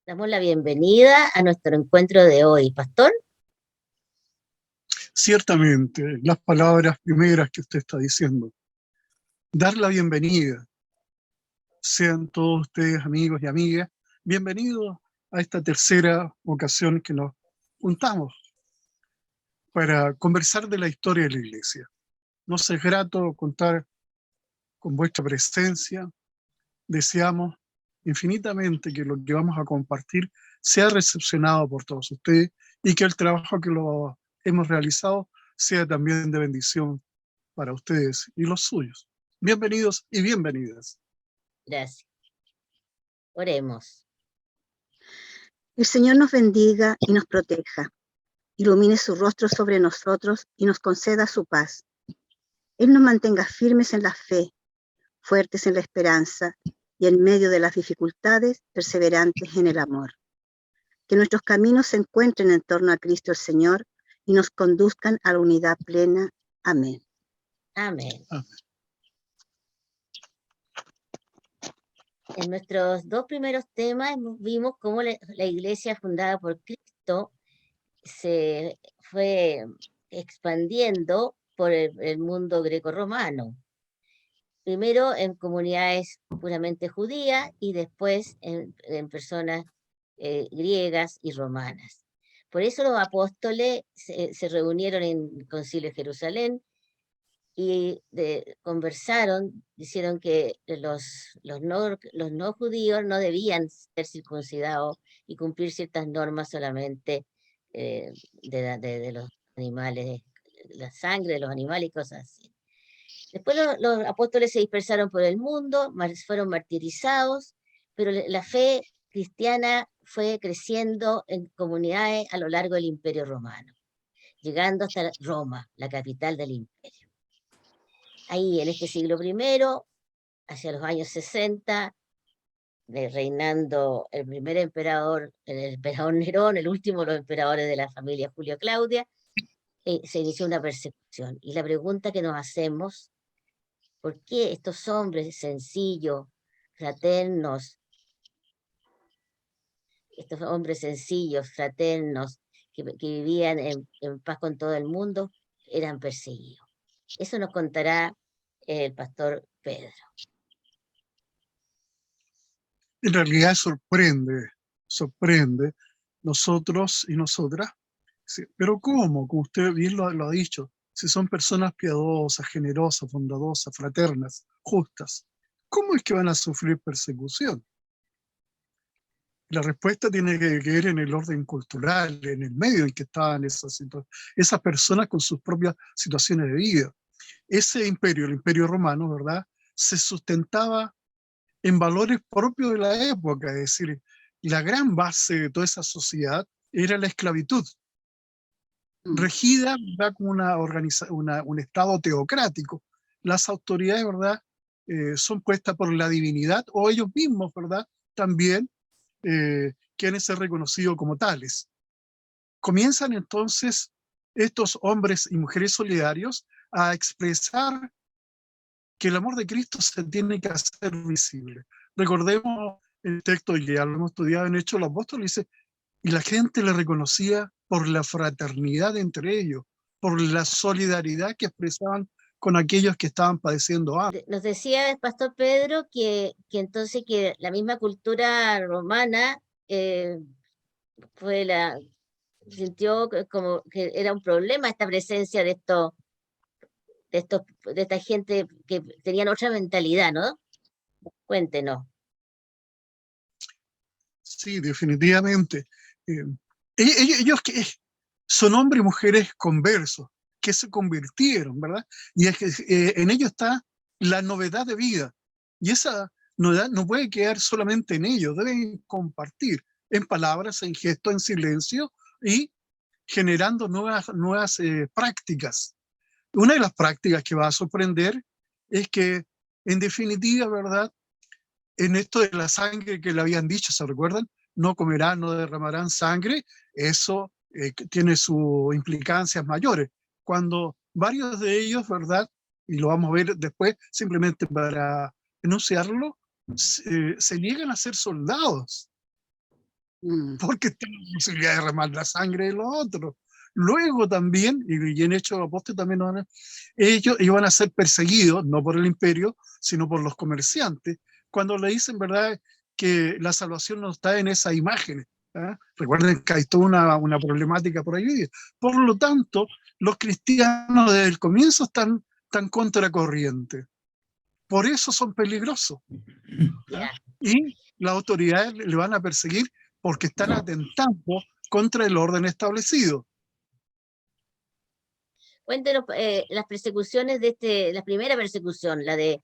Damos la bienvenida a nuestro encuentro de hoy. Pastor. Ciertamente, las palabras primeras que usted está diciendo. Dar la bienvenida. Sean todos ustedes, amigos y amigas, bienvenidos a esta tercera ocasión que nos juntamos para conversar de la historia de la Iglesia. Nos es grato contar con vuestra presencia. Deseamos infinitamente que lo que vamos a compartir sea recepcionado por todos ustedes y que el trabajo que lo hemos realizado sea también de bendición para ustedes y los suyos. Bienvenidos y bienvenidas. Gracias. Oremos. El Señor nos bendiga y nos proteja, ilumine su rostro sobre nosotros y nos conceda su paz. Él nos mantenga firmes en la fe, fuertes en la esperanza y en medio de las dificultades, perseverantes en el amor. Que nuestros caminos se encuentren en torno a Cristo el Señor y nos conduzcan a la unidad plena. Amén. Amén. Amén. En nuestros dos primeros temas vimos cómo la iglesia fundada por Cristo se fue expandiendo por el mundo greco-romano. Primero en comunidades puramente judías y después en personas griegas y romanas. Por eso los apóstoles se reunieron en el Concilio de Jerusalén y conversaron, dijeron que los no judíos no debían ser circuncidados y cumplir ciertas normas solamente de los animales, la sangre de los animales y cosas así. Después los apóstoles se dispersaron por el mundo, fueron martirizados, pero la fe cristiana fue creciendo en comunidades a lo largo del Imperio Romano, llegando hasta Roma, la capital del imperio. Ahí, en este siglo I, hacia los años 60, reinando el primer emperador, el emperador Nerón, el último de los emperadores de la familia Julio Claudia, se inició una persecución. Y la pregunta que nos hacemos, ¿por qué estos hombres sencillos, fraternos, que vivían en paz con todo el mundo, eran perseguidos? Eso nos contará el pastor Pedro. En realidad sorprende nosotros y nosotras. Sí, pero ¿cómo? Como usted bien lo ha dicho, si son personas piadosas, generosas, bondadosas, fraternas, justas, ¿cómo es que van a sufrir persecución? La respuesta tiene que ver en el orden cultural, en el medio en que estaban esas personas con sus propias situaciones de vida. Ese imperio, el Imperio Romano, ¿verdad?, se sustentaba en valores propios de la época, es decir, la gran base de toda esa sociedad era la esclavitud, regida, ¿verdad?, como un estado teocrático. Las autoridades, ¿verdad?, son puestas por la divinidad o ellos mismos, ¿verdad?, también quieren ser reconocidos como tales. Comienzan entonces estos hombres y mujeres solidarios a expresar que el amor de Cristo se tiene que hacer visible. Recordemos el texto que ya lo hemos estudiado en Hechos de los Apóstoles, dice, y la gente le reconocía por la fraternidad entre ellos, por la solidaridad que expresaban con aquellos que estaban padeciendo hambre. Nos decía el pastor Pedro que entonces que la misma cultura romana sintió como que era un problema esta presencia de esta gente que tenían otra mentalidad, ¿no? Cuéntenos. Sí, definitivamente. Ellos que son hombres y mujeres conversos, que se convirtieron, ¿verdad? Y en ellos está la novedad de vida. Y esa novedad no puede quedar solamente en ellos, deben compartir en palabras, en gestos, en silencio y generando nuevas prácticas. Una de las prácticas que va a sorprender es que, en definitiva, ¿verdad?, en esto de la sangre que le habían dicho, ¿se recuerdan? No comerán, no derramarán sangre. Eso tiene sus implicancias mayores. Cuando varios de ellos, ¿verdad?, y lo vamos a ver después, simplemente para enunciarlo, se niegan a ser soldados. porque está la posibilidad de derramar la sangre de los otros. Luego también, y en Hechos de los Apóstoles también, ellos iban a ser perseguidos, no por el imperio, sino por los comerciantes, cuando le dicen, ¿verdad?, que la salvación no está en esas imágenes. Recuerden que hay toda una problemática por ahí. Por lo tanto, los cristianos desde el comienzo están contracorriente. Por eso son peligrosos. Ya. Y las autoridades le van a perseguir porque están atentando contra el orden establecido. Cuéntenos las persecuciones de la primera persecución, la de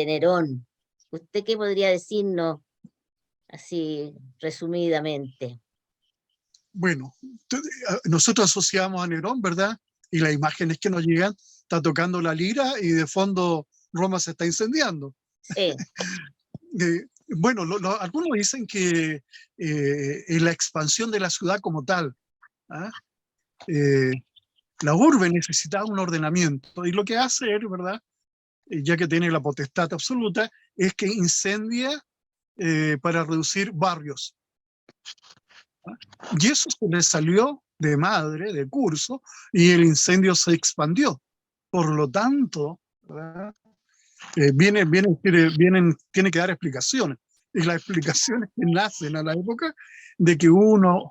Nerón. ¿Usted qué podría decirnos así resumidamente? Bueno, nosotros asociamos a Nerón, ¿verdad? Y las imágenes que nos llegan, está tocando la lira y de fondo Roma se está incendiando. Sí. Bueno, algunos dicen que en la expansión de la ciudad como tal, la urbe necesitaba un ordenamiento, y lo que hace él, ¿verdad?, ya que tiene la potestad absoluta, es que incendia para reducir barrios. Y eso se le salió de madre, de curso, y el incendio se expandió. Por lo tanto, tiene que dar explicaciones. Y las explicaciones que nacen a la época de que hubo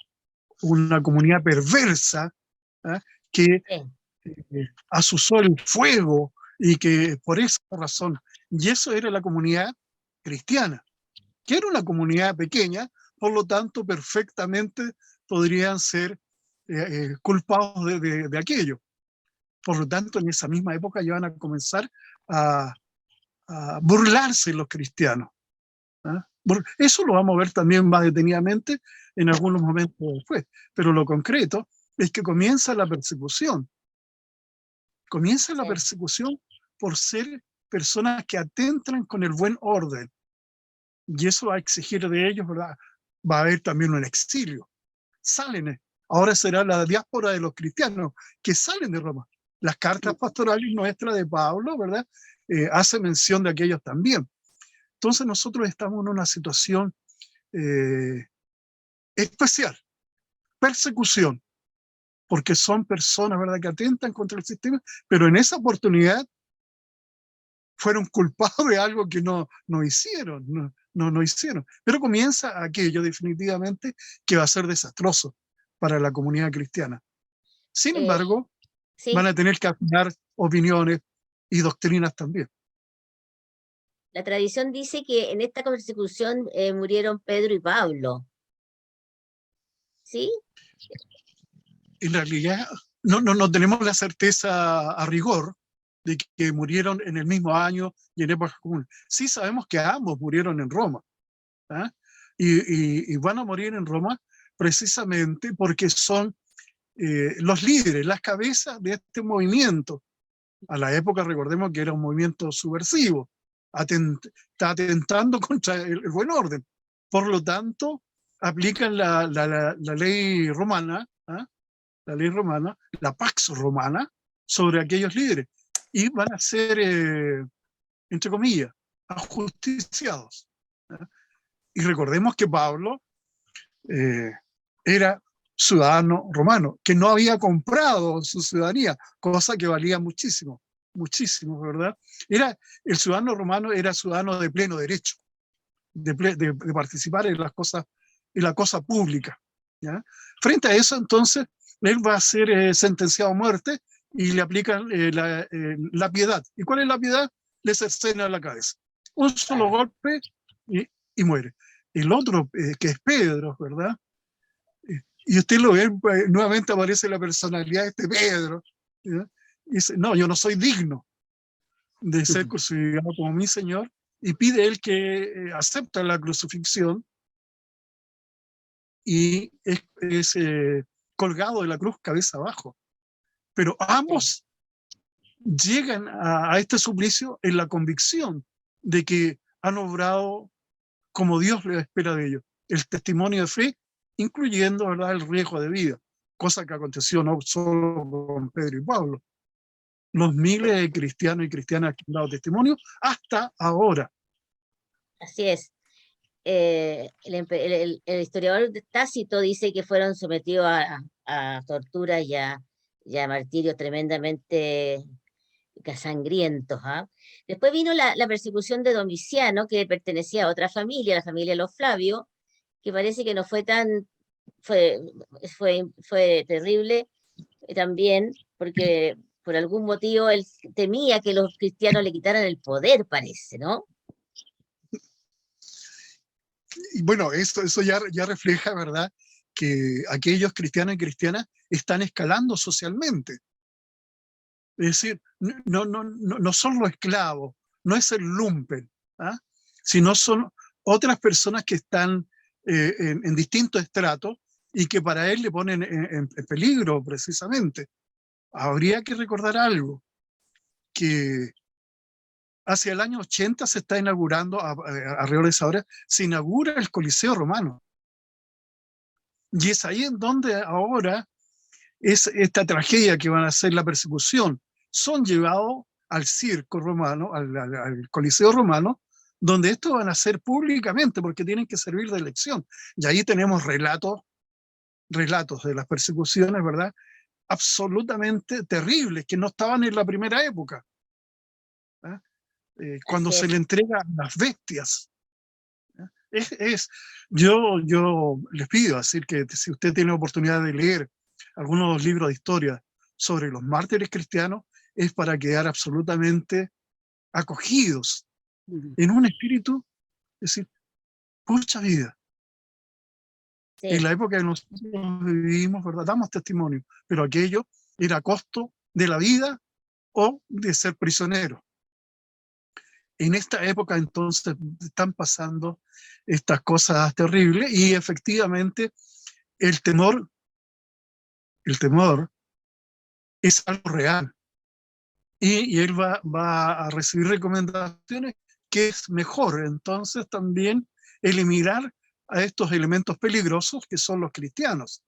una comunidad perversa que asusó el fuego, y que por esa razón, y eso era la comunidad cristiana, que era una comunidad pequeña, por lo tanto perfectamente podrían ser culpados de aquello. Por lo tanto, en esa misma época ya van a comenzar a burlarse los cristianos. Eso lo vamos a ver también más detenidamente en algunos momentos después, pero lo concreto es que comienza la persecución. Comienza la persecución por ser personas que atentan con el buen orden. Y eso va a exigir de ellos, ¿verdad? Va a haber también un exilio. Salen. Ahora será la diáspora de los cristianos que salen de Roma. Las cartas pastorales nuestras de Pablo, ¿verdad?, hace mención de aquellos también. Entonces nosotros estamos en una situación especial. Persecución. Porque son personas, ¿verdad?, que atentan contra el sistema, pero en esa oportunidad fueron culpados de algo que no hicieron, no hicieron. Pero comienza aquello definitivamente que va a ser desastroso para la comunidad cristiana. Sin embargo, van a tener que afinar opiniones y doctrinas también. La tradición dice que en esta persecución murieron Pedro y Pablo. ¿Sí? En realidad, no tenemos la certeza a rigor de que murieron en el mismo año y en épocas comunes. Sí sabemos que ambos murieron en Roma. Y van a morir en Roma precisamente porque son los líderes, las cabezas de este movimiento. A la época, recordemos que era un movimiento subversivo, está atentando contra el buen orden. Por lo tanto, aplican la ley romana, la Pax Romana, sobre aquellos líderes, y van a ser, entre comillas, ajusticiados. Y recordemos que Pablo era ciudadano romano, que no había comprado su ciudadanía, cosa que valía muchísimo, muchísimo, ¿verdad? El ciudadano romano era ciudadano de pleno derecho, de participar en la cosa pública. ¿Ya? Frente a eso, entonces, él va a ser sentenciado a muerte y le aplican la piedad. ¿Y cuál es la piedad? Le cercenan la cabeza. Un solo golpe y muere. El otro, que es Pedro, ¿verdad? Y usted lo ve, nuevamente aparece la personalidad de este Pedro. ¿Ya? Y dice, no, yo no soy digno de ser crucificado como mi Señor, y pide él que acepta la crucifixión y es colgado de la cruz cabeza abajo. Pero ambos llegan a este suplicio en la convicción de que han obrado como Dios les espera de ellos. El testimonio de fe, incluyendo, ¿verdad?, el riesgo de vida, cosa que aconteció no solo con Pedro y Pablo. Los miles de cristianos y cristianas que han dado testimonio hasta ahora. Así es. el historiador Tácito dice que fueron sometidos a torturas y a martirios tremendamente sangrientos. ¿Ah? Después vino la persecución de Domiciano, que pertenecía a otra familia, la familia de los Flavios, que parece que no fue tan, fue terrible también, porque por algún motivo él temía que los cristianos le quitaran el poder, parece, ¿no? Y bueno, eso ya refleja, ¿verdad?, que aquellos cristianos y cristianas están escalando socialmente. Es decir, no son los esclavos, no es el lumpen, ¿ah? Sino son otras personas que están en distintos estratos y que para él le ponen en peligro precisamente. Habría que recordar algo, que hacia el año 80 se está inaugurando, alrededor de esa hora, se inaugura el Coliseo Romano. Y es ahí en donde ahora es esta tragedia que van a ser la persecución. Son llevados al circo romano, al Coliseo Romano, donde esto van a hacer públicamente porque tienen que servir de lección. Y ahí tenemos relatos de las persecuciones, ¿verdad?, absolutamente terribles, que no estaban en la primera época. ¿Ah? Cuando se le entrega a las bestias. Yo les pido, así que si usted tiene oportunidad de leer algunos libros de historia sobre los mártires cristianos, es para quedar absolutamente acogidos en un espíritu, es decir, pucha vida. Sí. En la época que nosotros vivimos, ¿verdad?, damos testimonio, pero aquello era a costo de la vida o de ser prisionero. En esta época entonces están pasando estas cosas terribles y efectivamente el temor es algo real. Y él va a recibir recomendaciones que es mejor entonces también eliminar a estos elementos peligrosos que son los cristianos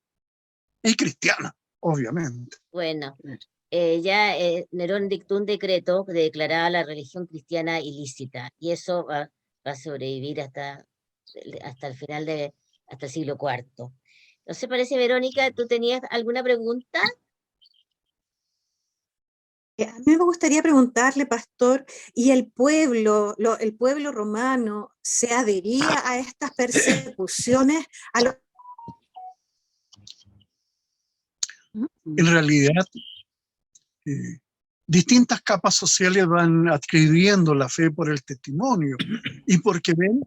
y cristianas, obviamente. Bueno, Nerón dictó un decreto que declaraba la religión cristiana ilícita y eso va a sobrevivir hasta el final hasta el siglo IV. ¿No se parece, Verónica? ¿Tú tenías alguna pregunta? A mí me gustaría preguntarle, pastor, ¿y el pueblo romano se adhería a estas persecuciones? En realidad, distintas capas sociales van adquiriendo la fe por el testimonio y porque ven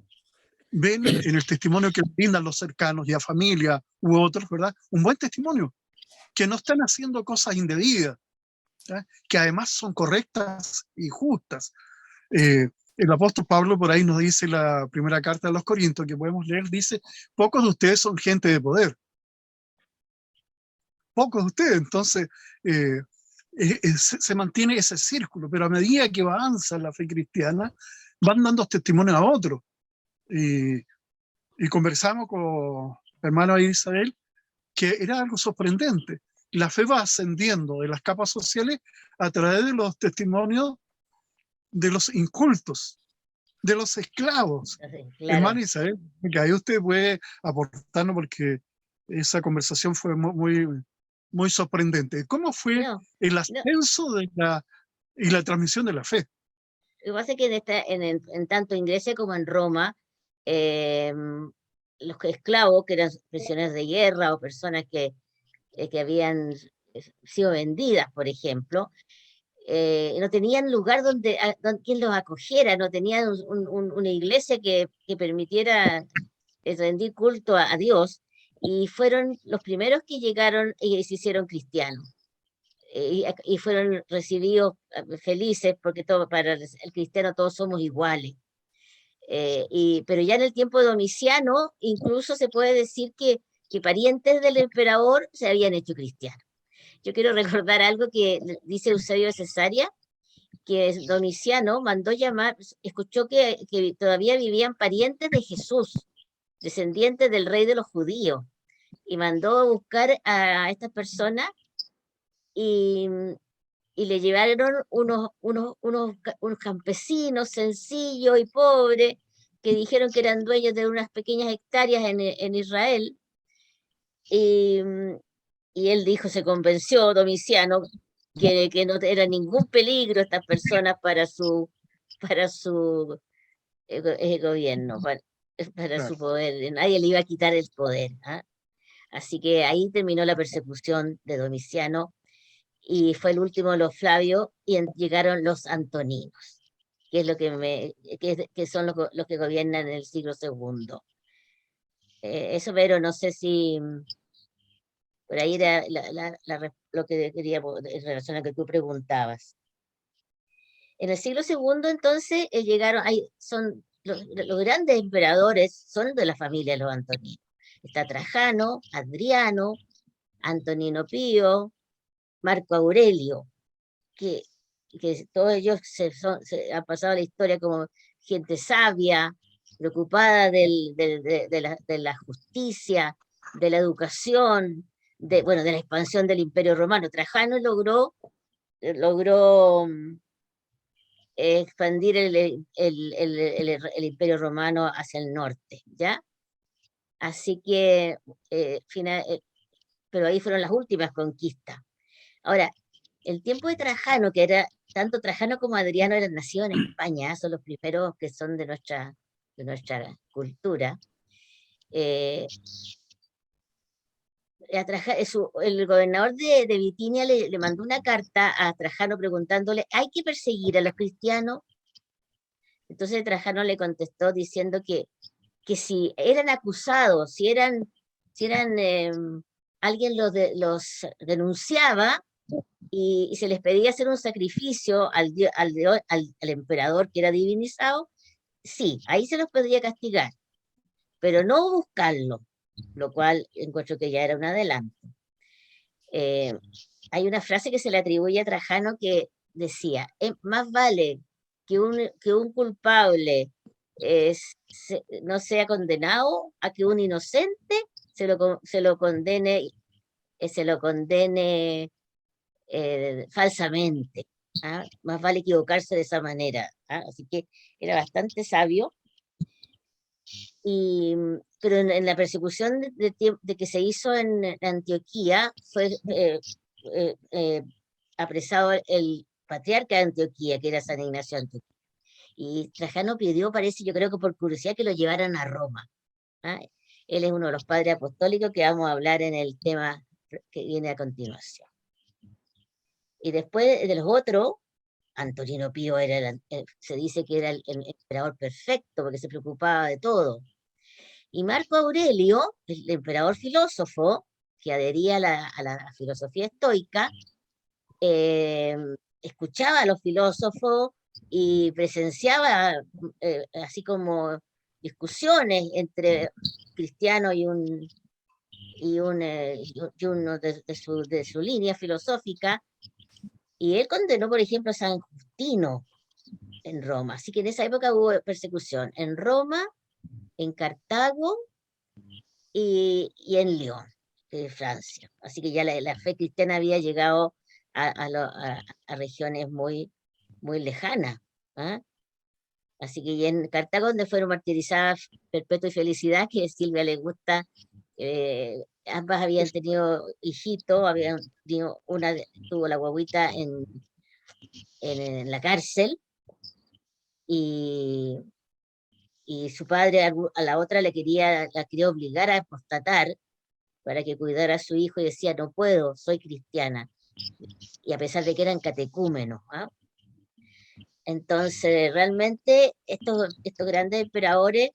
en el testimonio que brindan los cercanos, ya familia u otros, ¿verdad?, un buen testimonio, que no están haciendo cosas indebidas, ¿verdad?, que además son correctas y justas. El apóstol Pablo por ahí nos dice en la primera carta de los Corintios, que podemos leer, dice, pocos de ustedes son gente de poder. Pocos de ustedes, entonces se mantiene ese círculo, pero a medida que avanza la fe cristiana, van dando testimonio a otros. Y conversamos con hermano Isabel, que era algo sorprendente. La fe va ascendiendo de las capas sociales a través de los testimonios de los incultos, de los esclavos. Claro. Hermano Isabel, que ahí usted puede aportarnos porque esa conversación fue muy sorprendente. ¿Cómo fue el ascenso y la transmisión de la fe? Lo que pasa es que en tanto en Grecia como en Roma, los esclavos, que eran prisioneros de guerra o personas que habían sido vendidas, por ejemplo, no tenían lugar donde quien los acogiera, no tenían una iglesia que permitiera rendir culto a Dios, y fueron los primeros que llegaron y se hicieron cristianos. Y fueron recibidos felices porque para el cristiano todos somos iguales. Pero ya en el tiempo de Domiciano incluso se puede decir que parientes del emperador se habían hecho cristianos. Yo quiero recordar algo que dice Eusebio de Cesarea, que Domiciano mandó llamar, escuchó que todavía vivían parientes de Jesús, descendientes del rey de los judíos, y mandó a buscar a estas personas y le llevaron unos campesinos sencillos y pobres que dijeron que eran dueños de unas pequeñas hectáreas en Israel, y, y él dijo, se convenció Domiciano que no era ningún peligro estas personas para su gobierno, para Claro. su poder, nadie le iba a quitar el poder. ¿Ah? Así que ahí terminó la persecución de Domiciano y fue el último de los Flavios y llegaron los Antoninos, que es lo que son los que gobiernan en el siglo II. Eso, pero no sé si por ahí era lo que quería en relación a lo que tú preguntabas. En el siglo II, entonces, llegaron, son los grandes emperadores son de la familia de los Antoninos. Está Trajano, Adriano, Antonino Pío, Marco Aurelio, que todos ellos se han pasado a la historia como gente sabia, preocupada de la justicia, de la educación, bueno, de la expansión del Imperio Romano. Trajano logró expandir el Imperio Romano hacia el norte, ¿ya? Así que, pero ahí fueron las últimas conquistas. Ahora, el tiempo de Trajano, que era, tanto Trajano como Adriano eran nacidos en España, son los primeros que son de nuestra cultura. El gobernador de Bitinia le mandó una carta a Trajano preguntándole, ¿hay que perseguir a los cristianos? Entonces Trajano le contestó diciendo que si eran acusados, si alguien los denunciaba y se les pedía hacer un sacrificio al emperador que era divinizado, sí, ahí se los podía castigar, pero no buscarlo, lo cual encuentro que ya era un adelanto. Hay una frase que se le atribuye a Trajano que decía, más vale que un culpable no sea condenado a que un inocente se lo condene falsamente. ¿Ah? Más vale equivocarse de esa manera. ¿Ah? Así que era bastante sabio. Pero en la persecución de que se hizo en Antioquía, fue apresado el patriarca de Antioquía, que era San Ignacio de Antioquía. Y Trajano pidió, parece, yo creo que por curiosidad, que lo llevaran a Roma. ¿Ah? Él es uno de los padres apostólicos que vamos a hablar en el tema que viene a continuación. Y después de los otros, Antonino Pío se dice que era el emperador perfecto porque se preocupaba de todo. Y Marco Aurelio, el emperador filósofo, que adhería a la filosofía estoica, escuchaba a los filósofos y presenciaba así como discusiones entre cristianos y uno de su línea filosófica, y él condenó, por ejemplo, a San Justino en Roma. Así que en esa época hubo persecución en Roma, en Cartago y en León, Francia. Así que ya la fe cristiana había llegado a regiones muy, muy lejanas. ¿Ah? Así que en Cartago, donde fueron martirizadas Perpetua y Felicidad, que a Silvia le gusta, ambas habían tenido hijitos, una tuvo la guaguita en la cárcel, y su padre a la otra la quería obligar a apostatar para que cuidara a su hijo, y decía, no puedo, soy cristiana. Y a pesar de que eran catecúmenos. ¿Ah? Entonces, realmente, estos grandes emperadores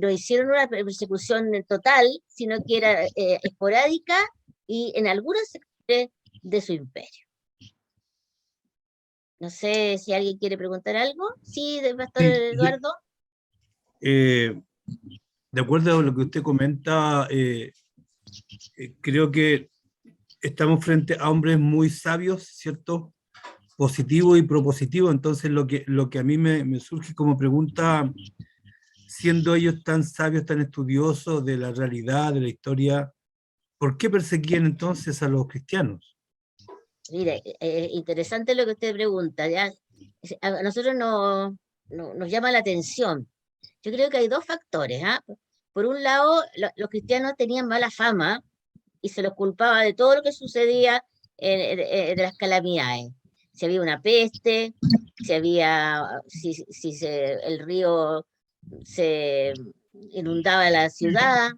no hicieron una persecución total, sino que era esporádica y en algunos sectores de su imperio. No sé si alguien quiere preguntar algo. Sí, Pastor Eduardo. De acuerdo a lo que usted comenta, creo que estamos frente a hombres muy sabios, ¿cierto? Positivo y propositivo. Entonces lo que a mí me surge como pregunta, siendo ellos tan sabios, tan estudiosos de la realidad, de la historia, ¿por qué perseguían entonces a los cristianos? Mire, interesante lo que usted pregunta. ¿Ya? A nosotros nos llama la atención, Yo creo que hay dos factores, ¿ah? Por un lado, los cristianos tenían mala fama y se los culpaba de todo lo que sucedía de las calamidades. Si había una peste, si el río se inundaba la ciudad,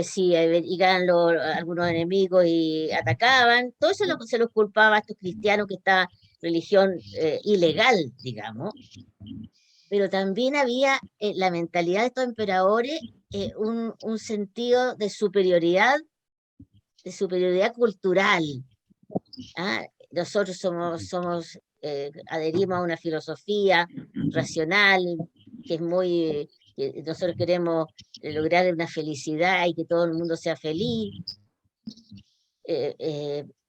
si llegaban algunos enemigos y atacaban, todo eso se los culpaba a estos cristianos que esta religión ilegal, digamos. Pero también había la mentalidad de estos emperadores, un sentido de superioridad cultural. ¿Ah? Nosotros adherimos a una filosofía racional, que es muy, que nosotros queremos lograr una felicidad y que todo el mundo sea feliz,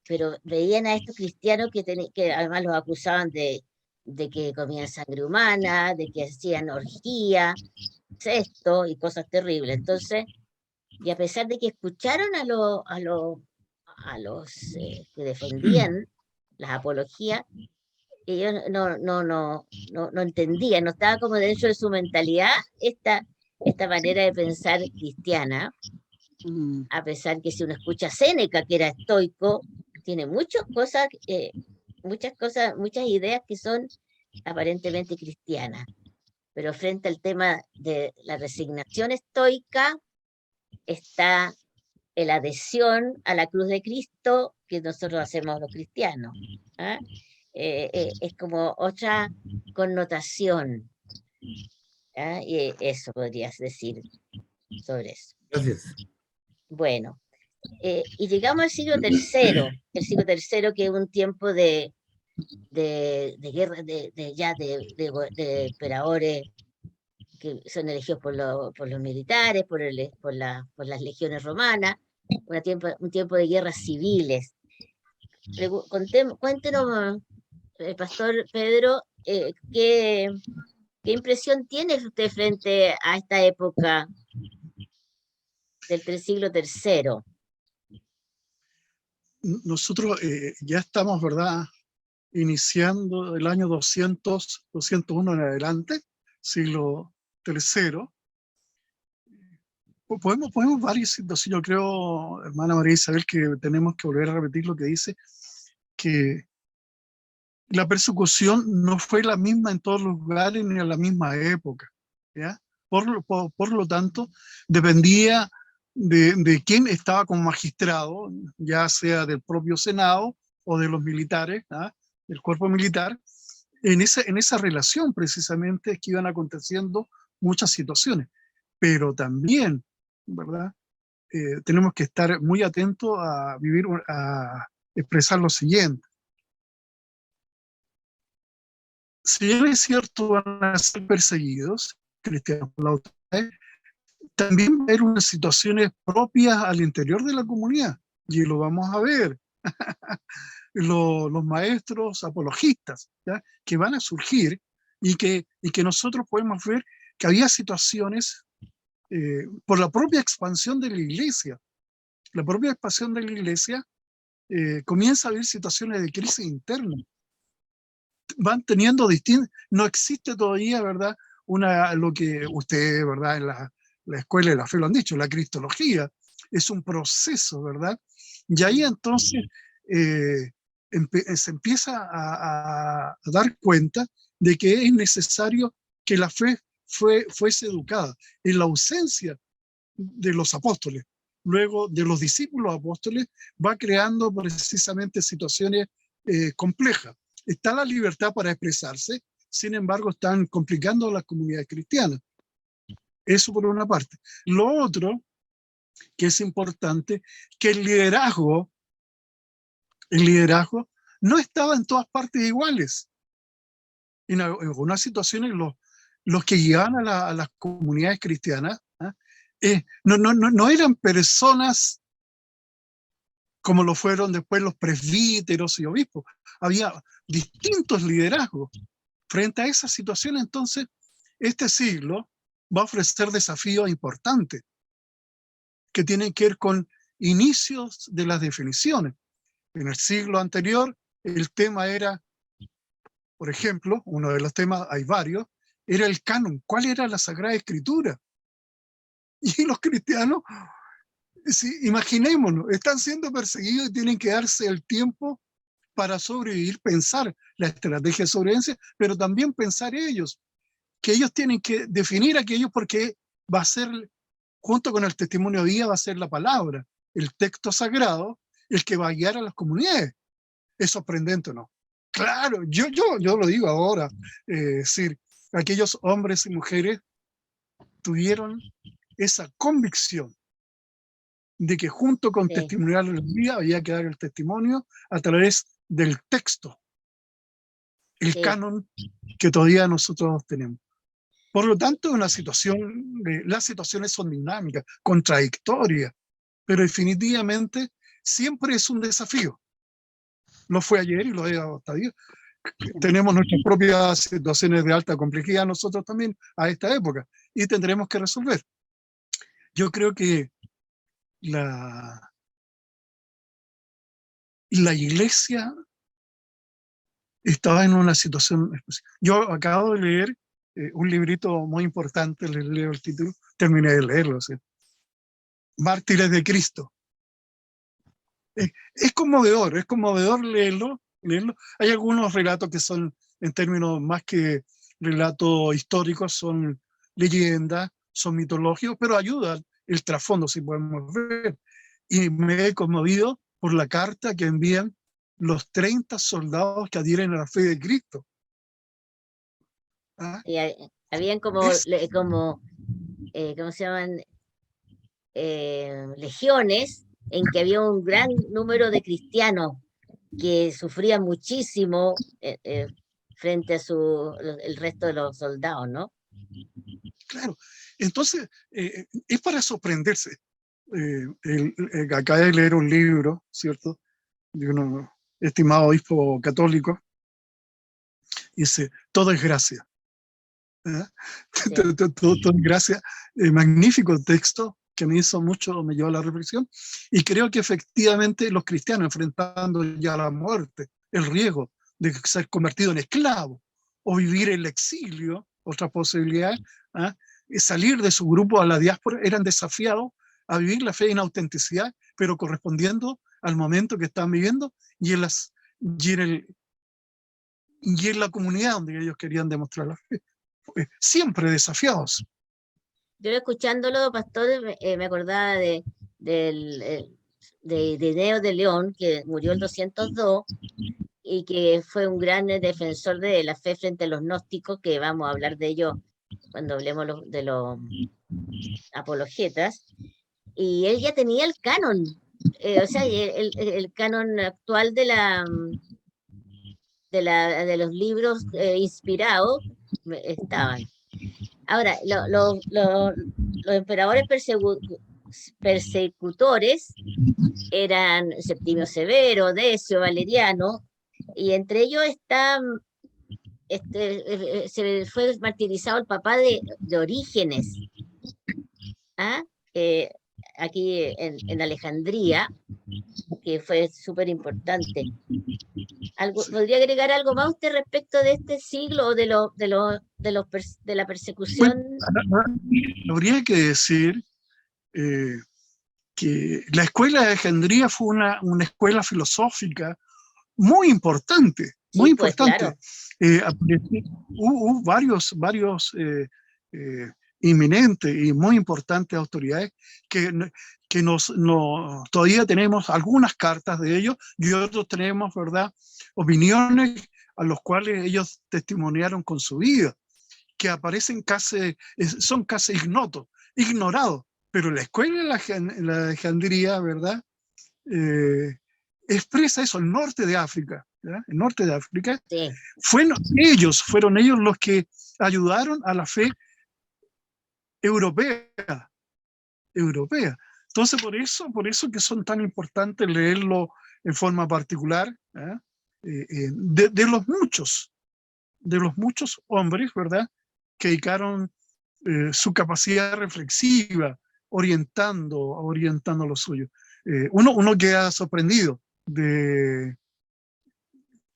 pero veían a estos cristianos que además los acusaban de que comían sangre humana, de que hacían orgía, sexto y cosas terribles. Entonces, y a pesar de que escucharon a los que defendían las apologías, ellos no entendían, no estaba como dentro de su mentalidad esta manera de pensar cristiana, a pesar que si uno escucha a Séneca, que era estoico, tiene muchas ideas que son aparentemente cristianas, pero frente al tema de la resignación estoica está la adhesión a la cruz de Cristo que nosotros hacemos los cristianos. ¿Ah? Es como otra connotación. ¿Ah? Y eso podrías decir sobre eso. Gracias. Bueno, y llegamos al siglo III, que es un tiempo de guerra, de emperadores que son elegidos por los militares, por las legiones romanas, un tiempo de guerras civiles. Cuéntenos, Pastor Pedro, ¿qué impresión tiene usted frente a esta época del siglo III? Nosotros ya estamos, ¿verdad?, iniciando el año 201 en adelante, siglo III. Podemos varias situaciones. Yo creo, hermana María Isabel, que tenemos que volver a repetir lo que dice, que la persecución no fue la misma en todos los lugares ni a la misma época, ¿ya? Por lo tanto, dependía de quién estaba como magistrado, ya sea del propio Senado o de los militares, ¿ah?, del cuerpo militar. En esa relación precisamente es que iban aconteciendo muchas situaciones, pero también, ¿verdad?, tenemos que estar muy atentos a expresar lo siguiente. Si bien es cierto van a ser perseguidos, cristianos por la autoridad, también va a haber unas situaciones propias al interior de la comunidad, y lo vamos a ver. Los maestros apologistas, ¿ya?, que van a surgir y que nosotros podemos ver que había situaciones por la propia expansión de la iglesia. La propia expansión de la iglesia comienza a haber situaciones de crisis interna. Van teniendo no existe todavía, ¿verdad?, lo que ustedes, ¿verdad?, en la escuela de la fe lo han dicho, la cristología. Es un proceso, ¿verdad? Y ahí entonces se empieza a dar cuenta de que es necesario que la fe fuese educada. En la ausencia de los apóstoles, luego de los discípulos apóstoles, va creando precisamente situaciones complejas. Está la libertad para expresarse, sin embargo están complicando a las comunidades cristianas. Eso por una parte. Lo otro que es importante, que el liderazgo no estaba en todas partes iguales. En algunas situaciones los que guiaban a las comunidades cristianas no eran personas como lo fueron después los presbíteros y obispos. Había distintos liderazgos. Frente a esa situación, entonces, este siglo va a ofrecer desafíos importantes que tienen que ver con inicios de las definiciones. En el siglo anterior, el tema era, por ejemplo, uno de los temas, hay varios, era el canon, cuál era la Sagrada Escritura. Y los cristianos, sí, imaginémonos, están siendo perseguidos y tienen que darse el tiempo para sobrevivir, pensar la estrategia de sobrevivencia, pero también pensar ellos, que ellos tienen que definir aquello porque va a ser, junto con el testimonio de vida, va a ser la palabra, el texto sagrado, el que va a guiar a las comunidades. ¿Es sorprendente o no? Claro, yo lo digo ahora, es decir, aquellos hombres y mujeres tuvieron esa convicción de que junto con Sí. testimoniar la vida había que dar el testimonio a través del texto, el Sí. canon que todavía nosotros tenemos. Por lo tanto, una situación, las situaciones son dinámicas, contradictorias, pero definitivamente siempre es un desafío. Lo fue ayer y lo es hasta hoy. Tenemos nuestras propias situaciones de alta complejidad nosotros también a esta época y tendremos que resolver. Yo creo que la iglesia estaba en una situación especial. Yo acabo de leer un librito muy importante, les leo el título, terminé de leerlo, ¿sí? Mártires de Cristo. Es conmovedor leerlo. Hay algunos relatos que son, en términos más que relatos históricos, son leyendas, son mitológicos, pero ayudan el trasfondo, si podemos ver. Y me he conmovido por la carta que envían los 30 soldados que adhieren a la fe de Cristo. ¿Ah? Y habían como, ¿cómo se llaman? Legiones en que había un gran número de cristianos que sufrían muchísimo frente a el resto de los soldados, ¿no? Claro, entonces es para sorprenderse. Acabé de leer un libro, ¿cierto?, de un estimado obispo católico, dice, todo es gracia. ¿Eh? Sí. Todo es gracia. Magnífico texto que me hizo mucho, me llevó a la reflexión, y creo que efectivamente los cristianos enfrentando ya la muerte, el riesgo de ser convertido en esclavo o vivir el exilio, otra posibilidad, ¿eh? Salir de su grupo a la diáspora, eran desafiados a vivir la fe en autenticidad, pero correspondiendo al momento que estaban viviendo y en la comunidad donde ellos querían demostrar la fe. Siempre desafiados. Yo escuchándolo, pastor, me acordaba de Ireneo de León, que murió en 202 y que fue un gran defensor de la fe frente a los gnósticos, que vamos a hablar de ello cuando hablemos de los apologetas. Y él ya tenía el canon, o sea, el canon actual de los libros inspirados estaban. Ahora, los emperadores persecutores eran Septimio Severo, Decio, Valeriano, y entre ellos se fue martirizado el papá de Orígenes, ¿ah? Aquí en Alejandría, que fue súper importante. ¿Podría agregar algo más usted respecto de este siglo o de la persecución? Bueno, habría que decir que la escuela de Alejandría fue una escuela filosófica muy importante, muy Sí, pues, importante. claro. Hubo varios inminentes y muy importantes autoridades que todavía tenemos algunas cartas de ellos y otros tenemos, ¿verdad?, opiniones a los cuales ellos testimoniaron con su vida, que aparecen son casi ignorados, pero la escuela de la Alejandría, ¿verdad?, expresa eso, el norte de África, ¿verdad? El norte de África, Sí. fueron ellos los que ayudaron a la fe europea. Entonces, por eso que son tan importantes leerlo en forma particular, ¿eh? De los muchos hombres, ¿verdad?, que dedicaron su capacidad reflexiva, orientando lo suyo. Uno queda sorprendido de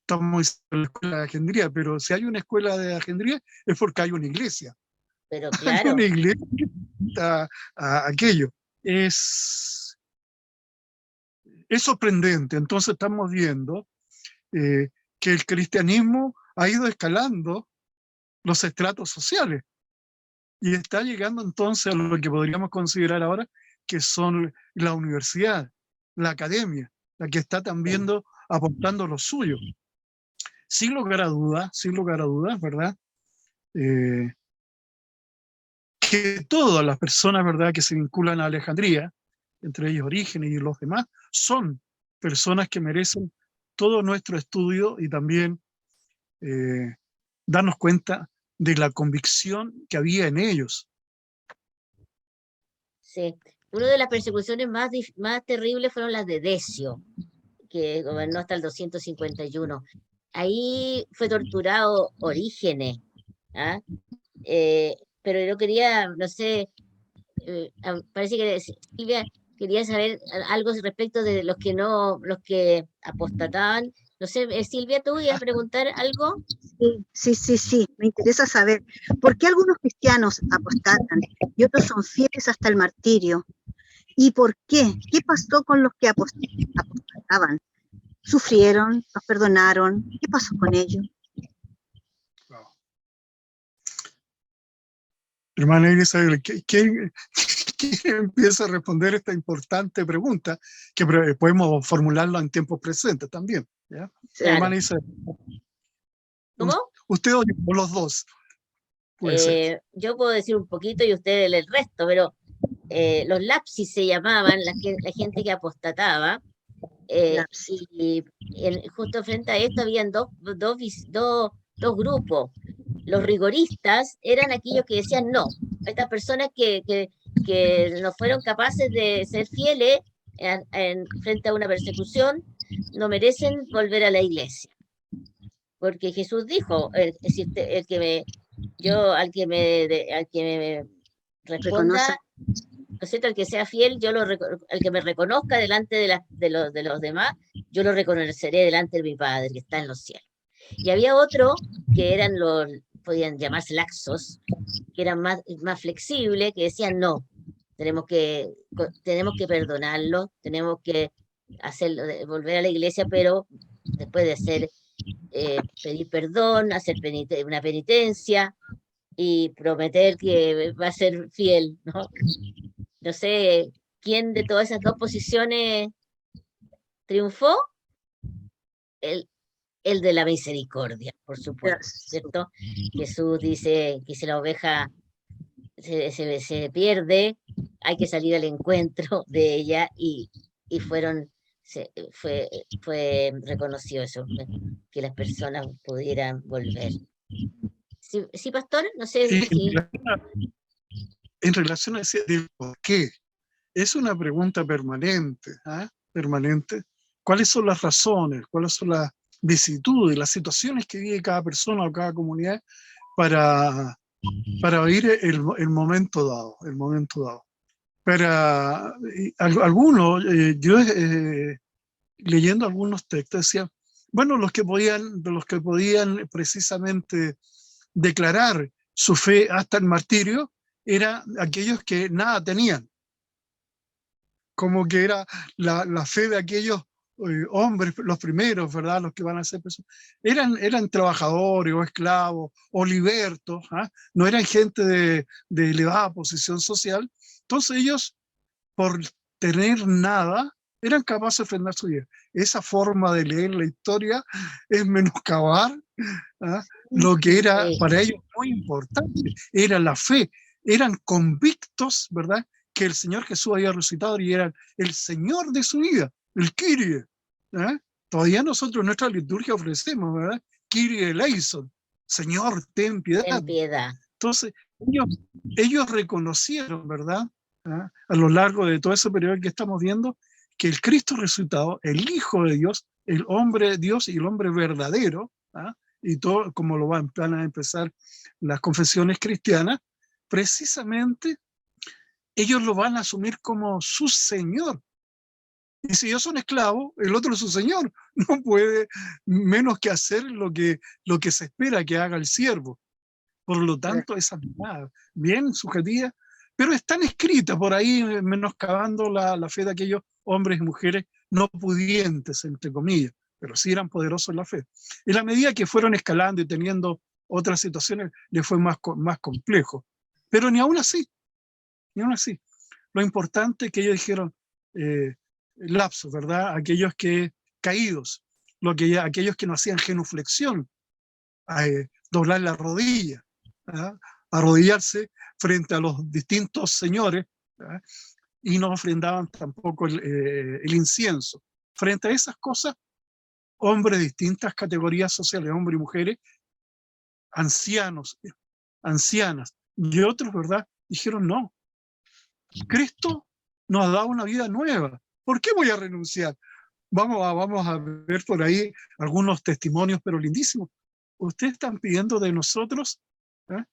estamos diciendo la escuela de Alejandría, pero si hay una escuela de Alejandría es porque hay una iglesia. Pero Hay claro, una iglesia que está a aquello. Es sorprendente. Entonces estamos viendo que el cristianismo ha ido escalando los estratos sociales y está llegando entonces a lo que podríamos considerar ahora que son la universidad, la academia, la que está también aportando lo suyo. Sin lugar a dudas, ¿verdad? Que todas las personas, ¿verdad?, que se vinculan a Alejandría, entre ellos Orígenes y los demás, son personas que merecen todo nuestro estudio y también darnos cuenta de la convicción que había en ellos. sí. Una de las persecuciones más terribles fueron las de Decio, que gobernó hasta el 251. Ahí fue torturado Orígenes, ¿ah? Pero yo quería, no sé, parece que Silvia quería saber algo respecto de los que apostataban. No sé, Silvia, ¿tú ibas a preguntar algo? Sí, me interesa saber por qué algunos cristianos apostatan y otros son fieles hasta el martirio. ¿Y por qué? ¿Qué pasó con los que apostataban? ¿Sufrieron? ¿Los perdonaron? ¿Qué pasó con ellos? Hermana Isabel, ¿quién empieza a responder esta importante pregunta que podemos formularla en tiempos presentes también? ¿Ya? Claro. Hermana Isabel. ¿Cómo? Usted o los dos. Puede ser. Yo puedo decir un poquito y usted el resto, pero los lapsis se llamaban, la gente que apostataba, y justo frente a esto habían dos grupos. Los rigoristas eran aquellos que decían no, estas personas que no fueron capaces de ser fieles frente a una persecución no merecen volver a la iglesia. Porque Jesús dijo, al que me responda, ¿no es cierto? El que sea fiel, el que me reconozca delante de los demás, yo lo reconoceré delante de mi Padre que está en los cielos. Y había otro que podían llamarse laxos, que eran más flexibles, que decían no, tenemos que perdonarlo, tenemos que volver a la iglesia, pero después de pedir perdón, hacer una penitencia y prometer que va a ser fiel, ¿no? No sé quién de todas esas dos posiciones triunfó. El de la misericordia, por supuesto, ¿cierto? Jesús dice que si la oveja se pierde, hay que salir al encuentro de ella y fue reconocido eso, que las personas pudieran volver. ¿Sí, pastor? No sé si... En relación a ese del por qué, es una pregunta permanente, permanente. ¿Cuáles son las razones? ¿Cuáles son las vicisitudes, las situaciones que vive cada persona o cada comunidad para vivir el momento dado? El momento dado. Para algunos, yo leyendo algunos textos decía, bueno, los que podían precisamente declarar su fe hasta el martirio eran aquellos que nada tenían, como que era la fe de aquellos hombres, los primeros, ¿verdad? Los que van a ser personas. Eran trabajadores o esclavos o libertos, no eran gente de elevada posición social. Entonces ellos, por tener nada, eran capaces de ofrendar su vida. Esa forma de leer la historia es menoscabar lo que era para ellos muy importante. Era la fe, eran convictos, ¿verdad?, que el Señor Jesús había resucitado y era el Señor de su vida, el Kyrie. Todavía nosotros en nuestra liturgia ofrecemos, ¿verdad?, Kyrie eleison, Señor, ten piedad. Ten piedad. Entonces, ellos reconocieron, ¿verdad?, a lo largo de todo ese periodo que estamos viendo, que el Cristo resucitado, el Hijo de Dios, el hombre de Dios y el hombre verdadero, y todo como lo van a empezar las confesiones cristianas, precisamente ellos lo van a asumir como su Señor. Y si yo soy un esclavo, el otro es su señor. No puede menos que hacer lo que se espera que haga el siervo. Por lo tanto, esa mirada bien subjetiva, pero están escritas por ahí, menoscabando la fe de aquellos hombres y mujeres no pudientes, entre comillas, pero sí eran poderosos en la fe. En la medida que fueron escalando y teniendo otras situaciones, les fue más complejo. Pero ni aún así. Lo importante es que ellos dijeron, lapso, ¿verdad? Aquellos que caídos, aquellos que no hacían genuflexión, doblar la rodilla, ¿verdad? Arrodillarse frente a los distintos señores, ¿verdad? Y no ofrendaban tampoco el incienso. Frente a esas cosas, hombres de distintas categorías sociales, hombres y mujeres, ancianos, ancianas, y otros, ¿verdad? Dijeron, no, Cristo nos ha dado una vida nueva. ¿Por qué voy a renunciar? Vamos a ver por ahí algunos testimonios, pero lindísimos. Ustedes están pidiendo de nosotros, ¿eh?,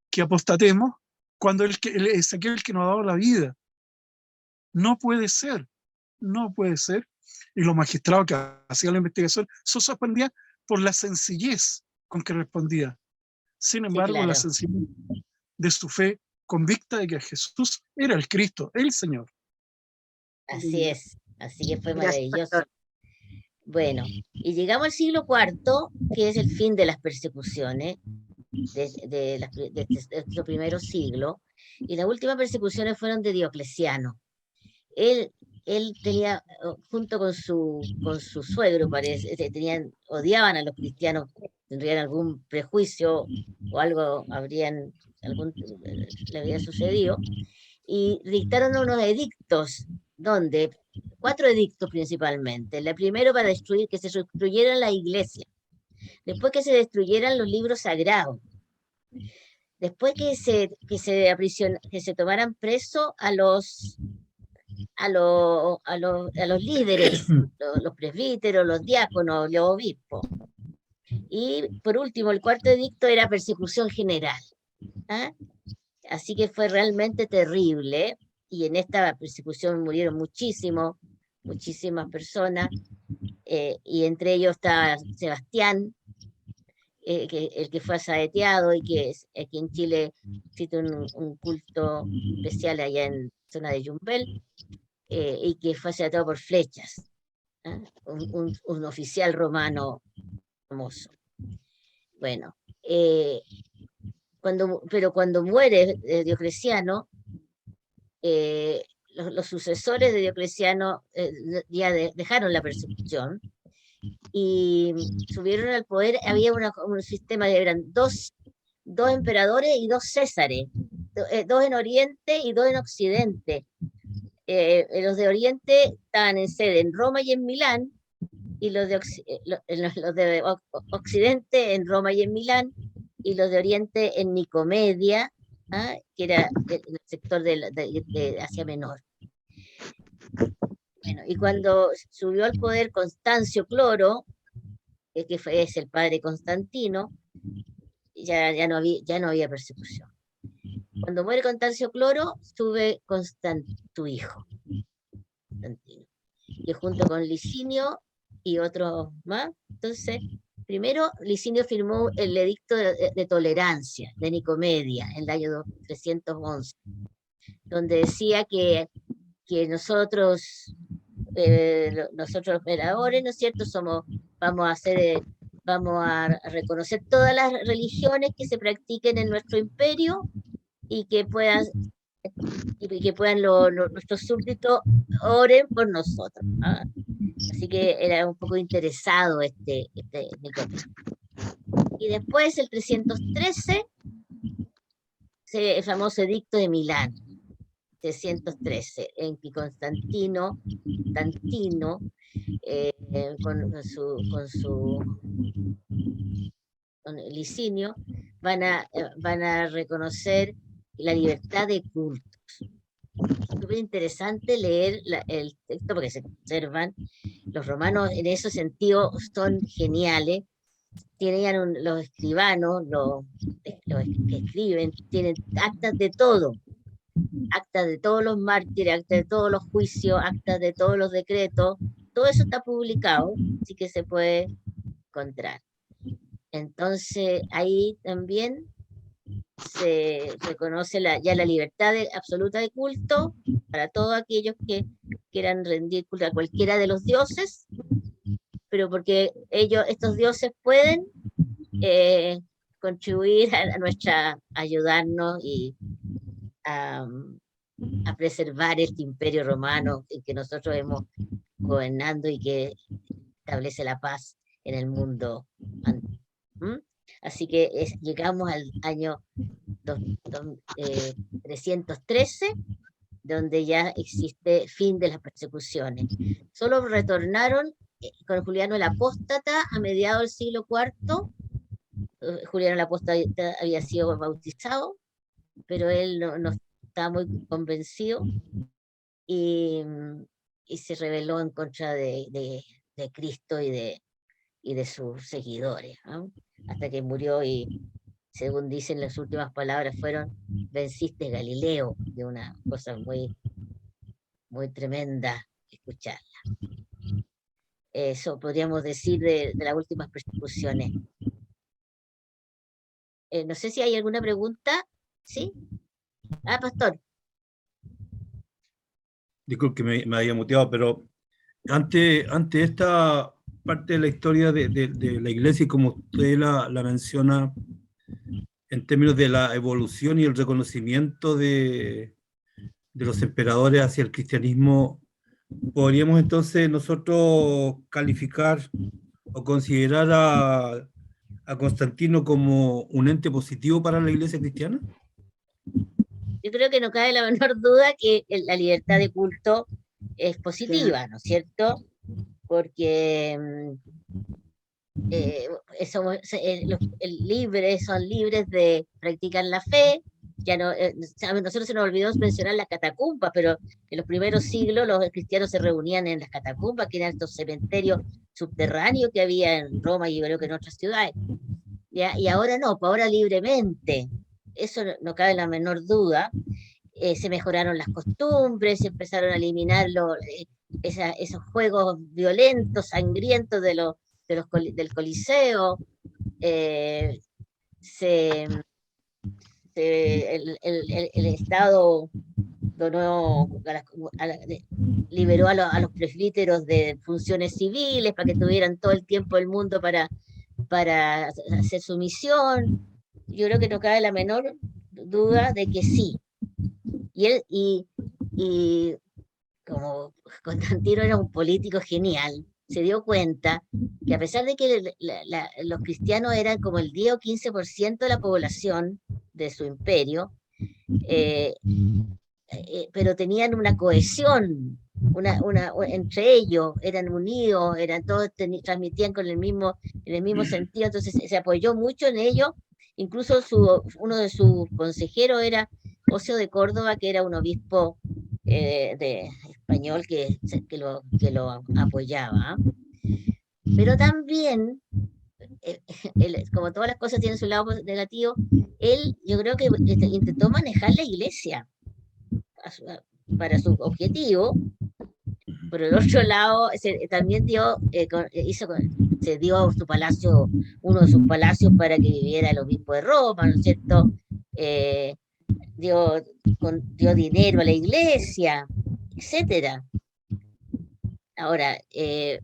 que apostatemos cuando es aquel que nos ha dado la vida. No puede ser. Y los magistrados que hacían la investigación se sorprendían por la sencillez con que respondía. Sin embargo, claro. La sencillez de su fe convicta de que Jesús era el Cristo, el Señor. Así es, así que fue Gracias, maravilloso. pastor. Bueno, y llegamos al siglo IV, que es el fin de las persecuciones de los primeros siglos, y las últimas persecuciones fueron de Diocleciano. Él tenía, junto con su suegro, parece, odiaban a los cristianos, tendrían algún prejuicio o algo le había sucedido, y dictaron unos edictos, donde 4 edictos principalmente. El primero para que se destruyeran la iglesia, después que se destruyeran los libros sagrados, después que se tomaran preso a los líderes, los presbíteros, los diáconos, los obispos. Y por último, el cuarto edicto era persecución general. ¿Ah? Así que fue realmente terrible, y en esta persecución murieron muchísimas personas, y entre ellos está Sebastián, el que fue asaeteado, y que aquí en Chile existe un culto especial allá en zona de Yumbel, y que fue asaeteado por flechas, ¿eh? Un oficial romano famoso. Bueno, pero cuando muere Diocleciano, los sucesores de Diocleciano ya dejaron la persecución y subieron al poder. Había un sistema eran dos emperadores y 2 césares, 2 en Oriente y 2 en Occidente. Los de Oriente estaban en sede en Roma y en Milán, y los de Occidente en Roma y en Milán, y los de Oriente en Nicomedia, ¿ah?, que era el sector de Asia Menor. Bueno, y cuando subió al poder Constancio Cloro, que es el padre Constantino, ya no había persecución. Cuando muere Constancio Cloro, sube tu hijo, Constantino, que junto con Licinio y otros más. Entonces, primero Licinio firmó el edicto de tolerancia de Nicomedia en el año 311, donde decía que nosotros, los emperadores, ¿no es cierto?, vamos a reconocer todas las religiones que se practiquen en nuestro imperio, y que puedan nuestros súbditos oren por nosotros, ¿ah? Así que era un poco interesado este Nicomedia. Y después, el 313, el famoso edicto de Milán, 313, en que Constantino, con Licinio, van a reconocer la libertad de cultos. Es súper interesante leer el texto, porque se conservan. Los romanos en ese sentido son geniales. Tenían los escribanos, los que escriben, tienen actas de todo. actas de todos los mártires, actas de todos los juicios, actas de todos los decretos, todo eso está publicado, así que se puede encontrar. Entonces, ahí también se reconoce ya la libertad absoluta de culto para todos aquellos que quieran rendir culto a cualquiera de los dioses, pero porque estos dioses pueden contribuir a nuestra, ayudarnos y a preservar este imperio romano en que nosotros hemos gobernando y que establece la paz en el mundo. Así que llegamos al año 313, donde ya existe fin de las persecuciones. Solo retornaron con Juliano el Apóstata a mediados del siglo IV. Juliano el Apóstata había sido bautizado, pero él no estaba muy convencido y se rebeló en contra de Cristo y de sus seguidores, ¿no? Hasta que murió y, según dicen, las últimas palabras fueron: venciste Galileo, de una cosa muy, muy tremenda escucharla. Eso podríamos decir de las últimas persecuciones. No sé si hay alguna pregunta. ¿Sí? Pastor. Disculpe que me había muteado, pero ante esta parte de la historia de la iglesia, y como usted la menciona, en términos de la evolución y el reconocimiento de los emperadores hacia el cristianismo, ¿podríamos entonces nosotros calificar o considerar a Constantino como un ente positivo para la iglesia cristiana? Yo creo que no cabe la menor duda que la libertad de culto es positiva, ¿no es cierto? Porque son libres de practicar la fe. Ya no, a nosotros se nos olvidó mencionar las catacumbas, pero en los primeros siglos los cristianos se reunían en las catacumbas, que eran estos cementerios subterráneos que había en Roma y yo creo que en otras ciudades. ¿Ya? Y ahora no, pues ahora libremente. Eso no cabe la menor duda. Se mejoraron las costumbres, se empezaron a eliminar esos juegos violentos, sangrientos del Coliseo. El Estado donó liberó a los presbíteros de funciones civiles para que tuvieran todo el tiempo del mundo para hacer su misión. Yo creo que no cabe la menor duda de que sí. Y como Constantino era un político genial, se dio cuenta que a pesar de que los cristianos eran como el 10 o 15% de la población de su imperio, pero tenían una cohesión entre ellos, eran unidos, todos transmitían en el mismo sentido, entonces se apoyó mucho en ellos. Incluso uno de sus consejeros era Ocio de Córdoba, que era un obispo español que lo apoyaba. Pero también, como todas las cosas tienen su lado negativo, él, yo creo que intentó manejar la iglesia para su objetivo. Por el otro lado, también se dio su palacio, uno de sus palacios, para que viviera el obispo de Roma, ¿no es cierto? Dio dinero a la iglesia, etcétera. Ahora, el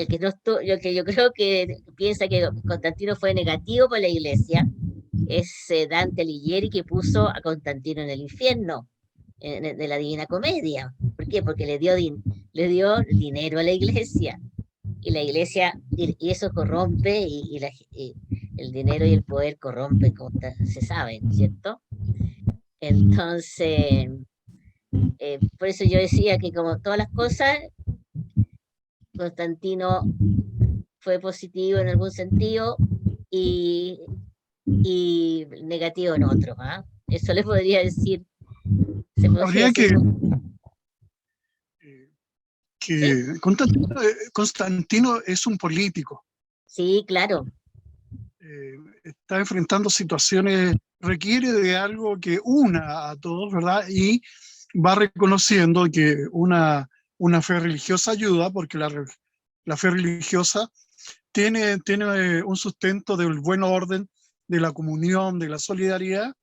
que yo creo que piensa que Constantino fue negativo para la iglesia es Dante Alighieri, que puso a Constantino en el infierno de la Divina Comedia. ¿Por qué? Porque le dio dinero a la iglesia, y la iglesia, y eso corrompe, y el dinero y el poder corrompen, como se sabe, ¿no es cierto? Entonces, por eso yo decía que, como todas las cosas, Constantino fue positivo en algún sentido y negativo en otro. Eso le podría decir. Habría que ¿Sí? Constantino es un político. Sí, claro. está enfrentando situaciones, requiere de algo que una a todos, ¿verdad? Y va reconociendo que una fe religiosa ayuda, porque la fe religiosa tiene un sustento del buen orden, de la comunión, de la solidaridad,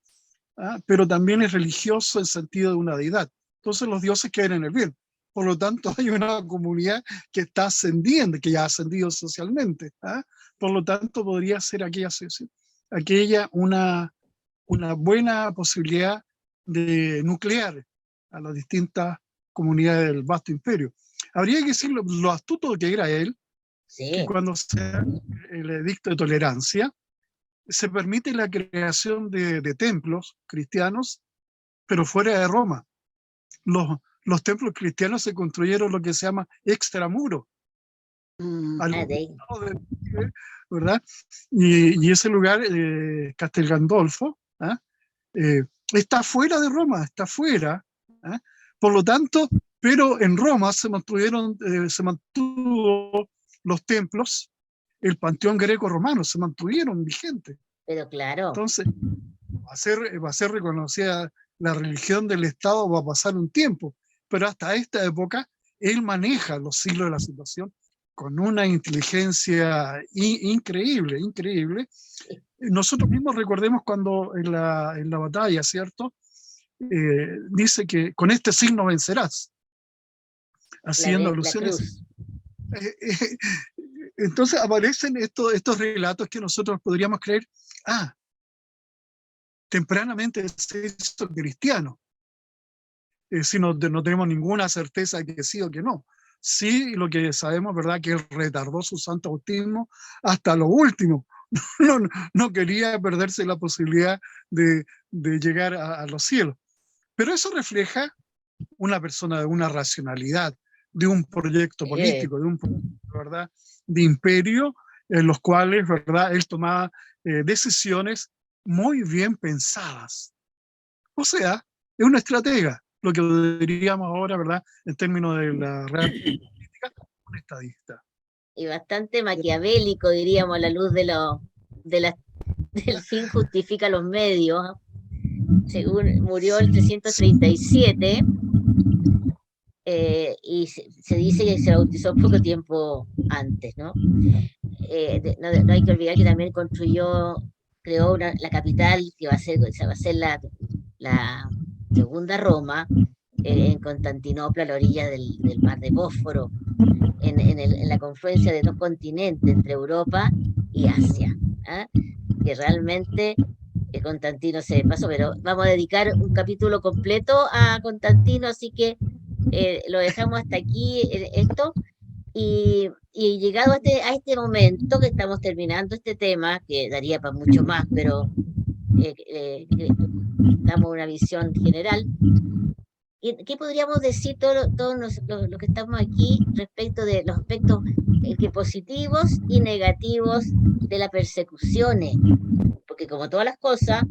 ¿ah? Pero también es religioso en sentido de una deidad. Entonces los dioses quieren en el bien. Por lo tanto, hay una comunidad que está ascendiendo, que ya ha ascendido socialmente, ¿ah? Por lo tanto, podría ser aquella una buena posibilidad de nuclear a las distintas comunidades del vasto imperio. Habría que decir lo astuto que era él, Sí, que cuando se da el edicto de tolerancia, se permite la creación de templos cristianos, pero fuera de Roma. Los templos cristianos se construyeron lo que se llama extramuros, al de otro ahí. lado ¿verdad? Y ese lugar, Castel Gandolfo, ¿ah? Está fuera de Roma, está fuera. ¿Ah? Por lo tanto, pero en Roma se mantuvo los templos, el panteón greco-romano, se mantuvieron vigentes. Pero claro, Entonces, va a ser reconocida la religión del Estado, va a pasar un tiempo, pero hasta esta época él maneja los hilos de la situación con una inteligencia increíble, increíble. Nosotros mismos recordemos cuando en la batalla, ¿cierto? Dice que con este signo vencerás, haciendo la alusiones. cruz. Entonces aparecen estos relatos que nosotros podríamos creer, tempranamente se hizo cristiano. Si no tenemos ninguna certeza de que sí o que no. Sí, lo que sabemos, ¿verdad?, que él retardó su santo bautismo hasta lo último. No quería perderse la posibilidad de llegar a los cielos. Pero eso refleja una persona de una racionalidad, de un proyecto político, de un proyecto, ¿verdad?, de imperio, en los cuales, ¿verdad?, él tomaba decisiones muy bien pensadas. O sea, es una estratega, lo que diríamos ahora, ¿verdad?, en términos de la real política, un estadista. Y bastante maquiavélico, diríamos, a la luz del fin justifica los medios. Según murió el 337, y se dice que se bautizó poco tiempo antes, ¿no? No hay que olvidar que también creó la capital, que va a ser la segunda Roma, en Constantinopla, a la orilla del mar de Bósforo, en la confluencia de dos continentes, entre Europa y Asia, ¿ah? Que realmente Constantino se pasó, pero vamos a dedicar un capítulo completo a Constantino, así que lo dejamos hasta aquí esto. Y llegado a este momento que estamos terminando este tema, que daría para mucho más, pero damos una visión general. ¿Qué podríamos decir todos los que estamos aquí respecto de los aspectos positivos y negativos de las persecuciones? Porque como todas las cosas,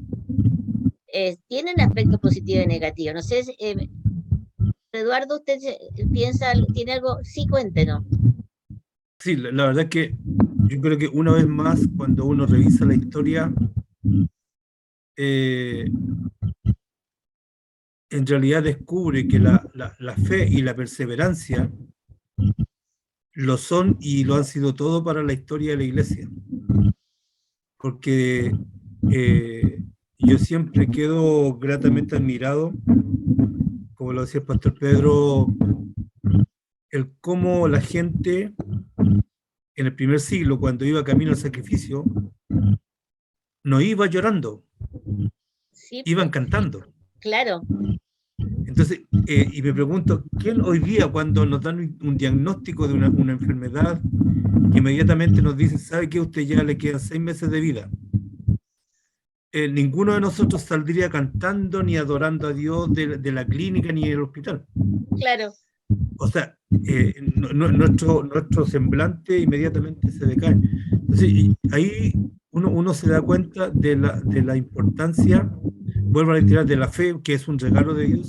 tienen aspectos positivos y negativos. No sé, Eduardo, ¿usted tiene algo? Sí, cuéntenos. Sí, la verdad es que yo creo que una vez más, cuando uno revisa la historia, en realidad descubre que la fe y la perseverancia lo son y lo han sido todo para la historia de la Iglesia. Porque yo siempre quedo gratamente admirado, como lo decía el pastor Pedro, el cómo la gente en el primer siglo, cuando iba camino al sacrificio, no iba llorando, Sí, iban cantando. claro. Entonces, y me pregunto, ¿quién hoy día, cuando nos dan un diagnóstico de una enfermedad, que inmediatamente nos dice, ¿sabe qué? Usted ya le quedan 6 meses de vida? Ninguno de nosotros saldría cantando ni adorando a Dios de la clínica ni del hospital. Claro. O sea, nuestro semblante inmediatamente se decae. Entonces, ahí uno se da cuenta de la importancia, vuelvo a reiterar, de la fe, que es un regalo de Dios,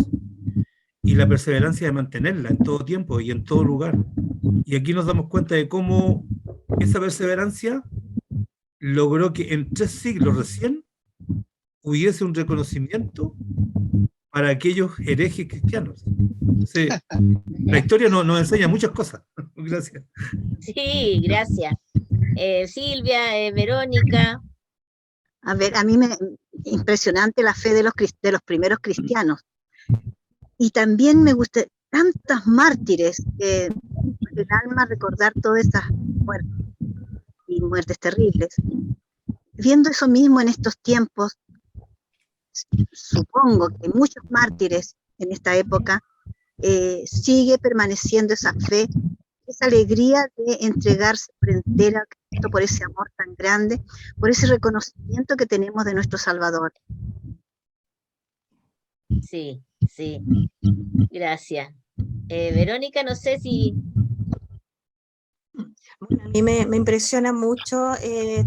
y la perseverancia de mantenerla en todo tiempo y en todo lugar. Y aquí nos damos cuenta de cómo esa perseverancia logró que en 3 siglos recién hubiese un reconocimiento para aquellos herejes cristianos. Entonces, la historia nos enseña muchas cosas. Gracias. Sí, gracias. Silvia, Verónica. A ver, a mí me impresionante la fe de los primeros cristianos. Y también me gusta tantas mártires, el alma recordar todas esas muertes y muertes terribles. Viendo eso mismo en estos tiempos, supongo que muchos mártires en esta época sigue permaneciendo esa fe, esa alegría de entregarse por entera a Cristo, por ese amor tan grande, por ese reconocimiento que tenemos de nuestro Salvador. Sí, sí. Gracias. Verónica, no sé si... Bueno, a mí me impresiona mucho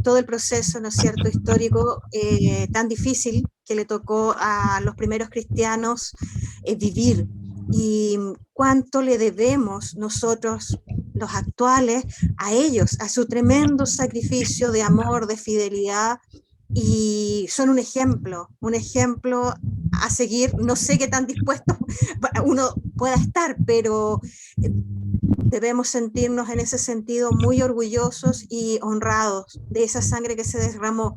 todo el proceso, ¿no es cierto?, histórico tan difícil que le tocó a los primeros cristianos vivir, y cuánto le debemos nosotros, los actuales, a ellos, a su tremendo sacrificio de amor, de fidelidad, y son un ejemplo a seguir. No sé qué tan dispuesto uno pueda estar, pero debemos sentirnos en ese sentido muy orgullosos y honrados de esa sangre que se derramó.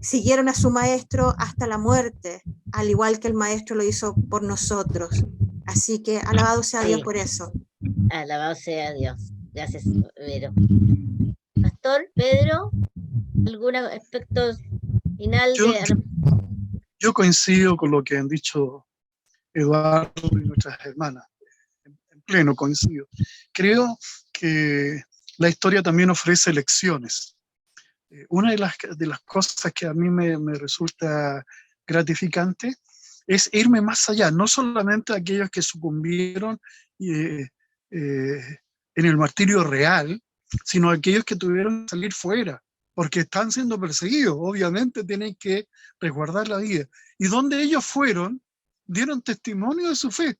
Siguieron a su maestro hasta la muerte, al igual que el maestro lo hizo por nosotros. Así que alabado sea Dios por eso. Alabado sea Dios. Gracias, Vero. Pastor, Pedro, ¿algún aspecto final? Yo coincido con lo que han dicho Eduardo y nuestras hermanas. En pleno coincido. Creo que la historia también ofrece lecciones. Una de las cosas que a mí me resulta gratificante es irme más allá, no solamente aquellos que sucumbieron en el martirio real, sino aquellos que tuvieron que salir fuera, porque están siendo perseguidos, obviamente tienen que resguardar la vida. Y donde ellos fueron, dieron testimonio de su fe.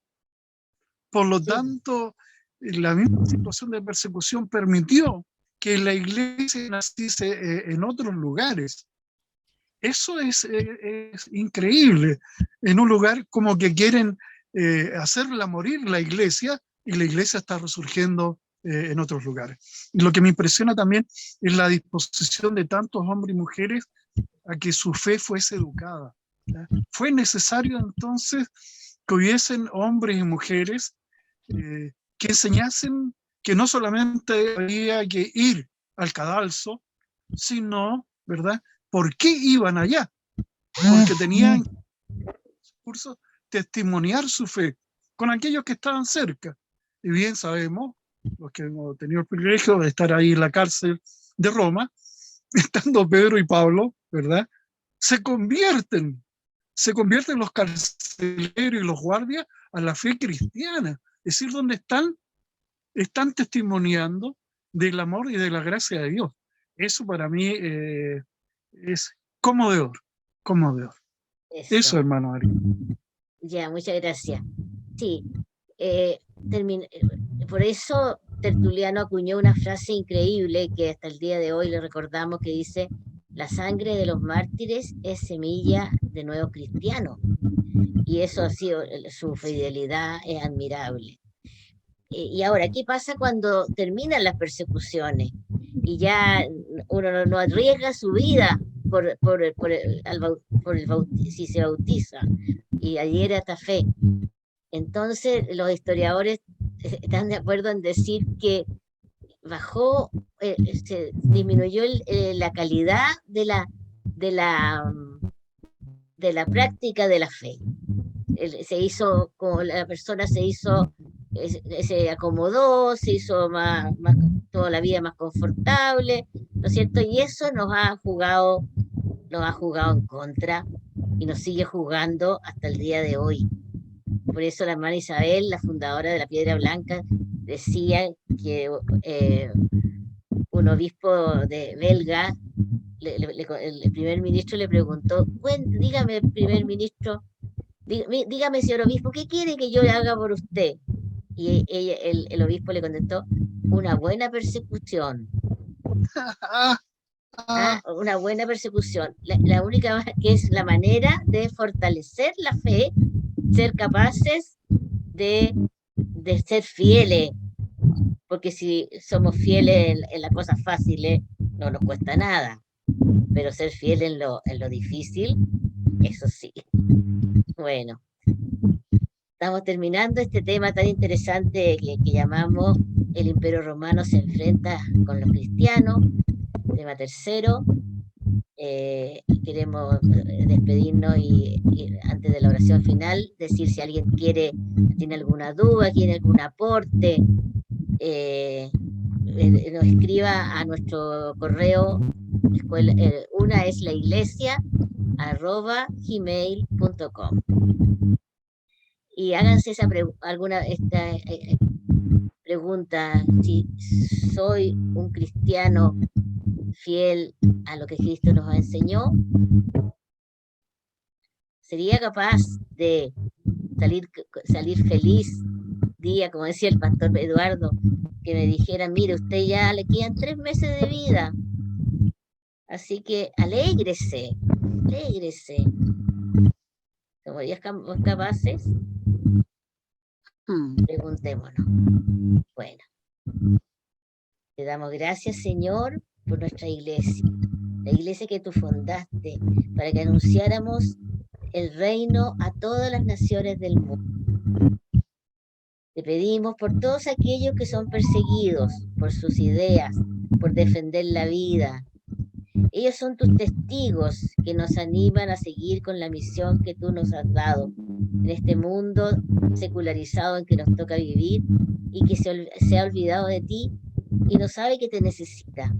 Por lo tanto, la misma situación de persecución permitió que la iglesia naciese en otros lugares. Eso es increíble. En un lugar como que quieren hacerla morir la iglesia, y la iglesia está resurgiendo en otros lugares. Y lo que me impresiona también es la disposición de tantos hombres y mujeres a que su fe fuese educada, ¿ya? Fue necesario entonces que hubiesen hombres y mujeres que enseñasen que no solamente había que ir al cadalso, sino, ¿verdad?, por qué iban allá, porque tenían curso testimoniar su fe con aquellos que estaban cerca. Y bien sabemos, los que hemos tenido el privilegio de estar ahí en la cárcel de Roma, estando Pedro y Pablo, ¿verdad?, se convierten los carceleros y los guardias a la fe cristiana. Es decir, donde están testimoniando del amor y de la gracia de Dios. Eso para mí es conmovedor. Eso, hermano Ari. Ya, muchas gracias. Sí, por eso Tertuliano acuñó una frase increíble que hasta el día de hoy le recordamos, que dice: la sangre de los mártires es semilla de nuevos cristianos. Y eso ha sido, su fidelidad es admirable. Y ahora, ¿qué pasa cuando terminan las persecuciones y ya uno no arriesga su vida si se bautiza y adhiere a esta fe? Entonces los historiadores están de acuerdo en decir que bajó, se disminuyó la calidad de la práctica de la fe. Se hizo, como la persona se acomodó, se hizo más toda la vida más confortable, ¿no es cierto? Y eso nos ha jugado en contra y nos sigue jugando hasta el día de hoy. Por eso la hermana Isabel, la fundadora de la Piedra Blanca, decía que un obispo de belga, el primer ministro le preguntó: dígame, primer ministro, dígame, señor obispo, ¿qué quiere que yo haga por usted? Y el obispo le contestó: una buena persecución. Una buena persecución. La única que es la manera de fortalecer la fe, ser capaces de ser fieles, porque si somos fieles en las cosas fáciles, no nos cuesta nada, pero ser fiel en lo difícil, eso sí. Bueno, estamos terminando este tema tan interesante que llamamos El Imperio Romano se enfrenta con los cristianos, tema tercero. Queremos despedirnos y antes de la oración final, decir si alguien tiene alguna duda, tiene algún aporte, nos escriba a nuestro correo. Una es la iglesia@gmail.com y háganse esta pregunta: si soy un cristiano fiel a lo que Cristo nos enseñó, ¿sería capaz de salir feliz día, como decía el pastor Eduardo, que me dijera, mire, usted ya le quedan 3 meses de vida, así que alégrese, alégrese? ¿Seríamos capaces? Preguntémonos. Bueno, te damos gracias, Señor, por nuestra iglesia, la iglesia que tú fundaste para que anunciáramos el reino a todas las naciones del mundo. Te pedimos por todos aquellos que son perseguidos por sus ideas, por defender la vida. Ellos son tus testigos que nos animan a seguir con la misión que tú nos has dado en este mundo secularizado en que nos toca vivir y que se ha olvidado de ti y no sabe que te necesita.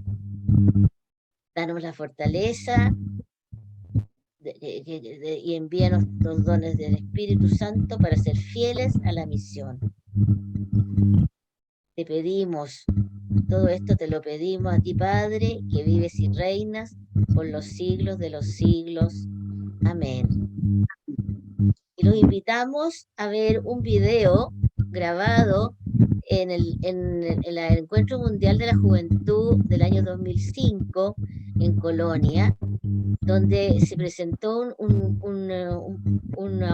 Danos la fortaleza y envíanos los dones del Espíritu Santo para ser fieles a la misión. Te pedimos, todo esto te lo pedimos a ti, Padre, que vives y reinas por los siglos de los siglos. Amén. Y los invitamos a ver un video grabado en el Encuentro Mundial de la Juventud del año 2005 en Colonia, donde se presentó una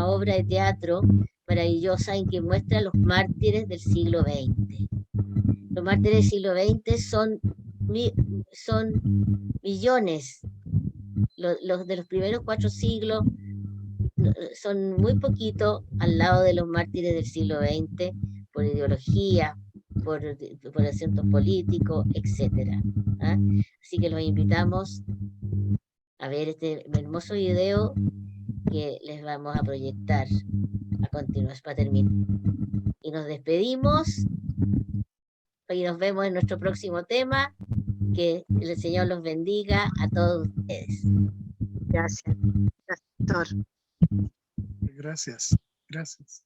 obra de teatro maravillosa en que muestra a los mártires del siglo XX. Los mártires del siglo XX son millones. Los de los primeros 4 siglos son muy poquitos al lado de los mártires del siglo XX por ideología, por asuntos políticos, etc. Así que los invitamos a ver este hermoso video que les vamos a proyectar a continuación para terminar. Y nos despedimos y nos vemos en nuestro próximo tema. Que el Señor los bendiga a todos ustedes. Gracias, pastor. Gracias, gracias.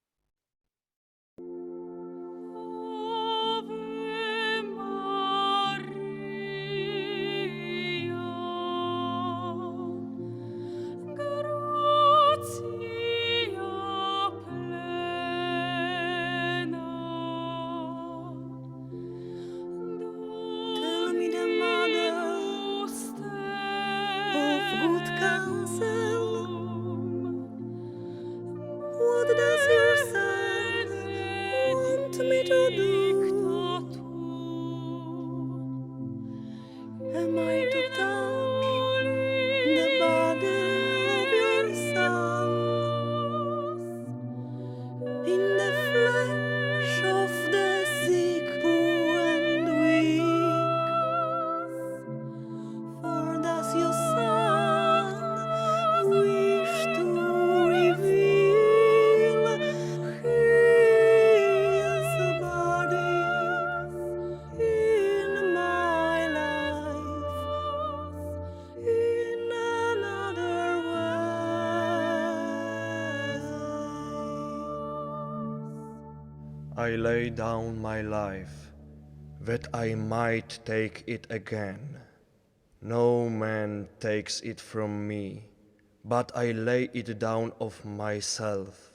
I lay down my life, that I might take it again. No man takes it from me, but I lay it down of myself.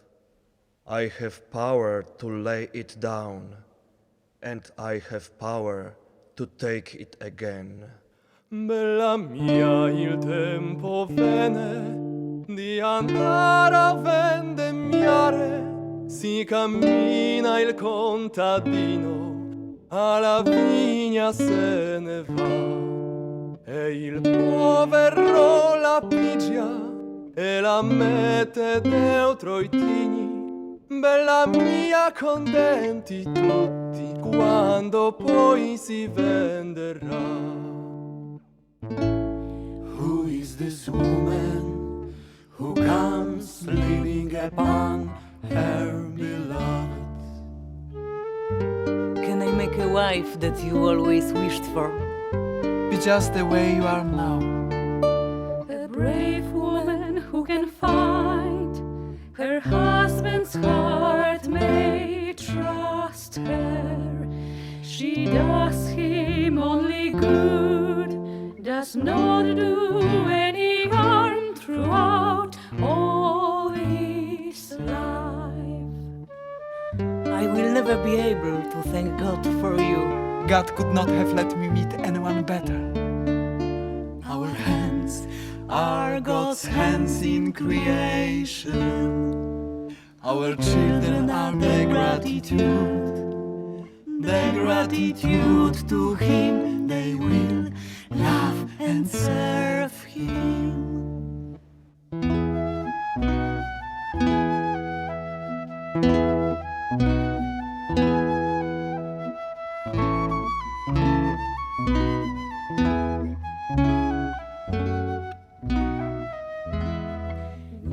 I have power to lay it down, and I have power to take it again. Bella mia, il tempo venne di andare a vendemmiare. Si cammina il contadino, alla vigna se ne va. E il povero la pigia e la mette dentro i tigni. Bella mia, contenti tutti quando poi si venderà. Who is this woman who comes leaning upon her beloved? Can I make a wife that you always wished for? Be just the way you are now. A brave woman who can find her husband's heart, may trust her. She does him only good, does not do any harm throughout all his life. I will never be able to thank God for you. God could not have let me meet anyone better. Our hands are God's hands in creation. Our children are the gratitude to Him. They will love and serve Him.